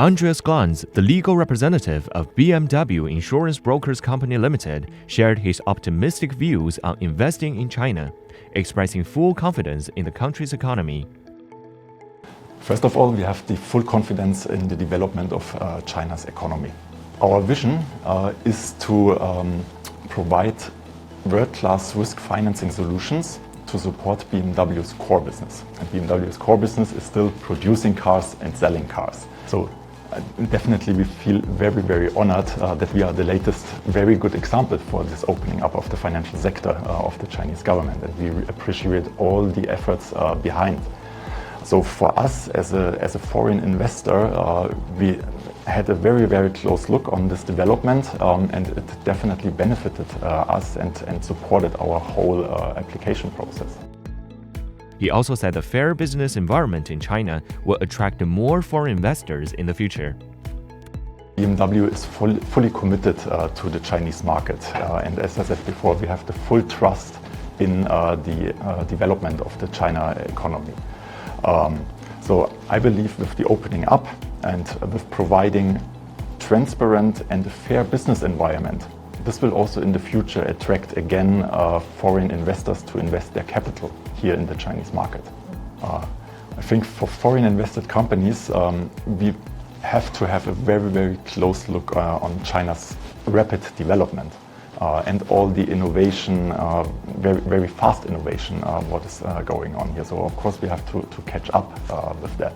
Andreas Glanz, the legal representative of BMW Insurance Brokers Company Limited, shared his optimistic views on investing in China, expressing full confidence in the country's economy. First of all, we have the full confidence in the development of China's economy. Our vision is to provide world-class risk financing solutions to support BMW's core business. And BMW's core business is still producing cars and selling cars. So definitely we feel very, very honored that we are the latest very good example for this opening up of the financial sector of the Chinese government, and we appreciate all the efforts behind. So for us as a foreign investor, we had a very, very close look on this development, and it definitely benefited us and supported our whole application process. He also said the fair business environment in China will attract more foreign investors in the future. BMW is fully committed to the Chinese market, and as I said before, we have the full trust in the development of the China economy. So I believe with the opening up and with providing transparent and fair business environment, this will also in the future attract again foreign investors to invest their capital here in the Chinese market. I think for foreign invested companies, we have to have a very, very close look on China's rapid development and all the innovation, very, very fast innovation, what is going on here. So of course we have to catch up with that.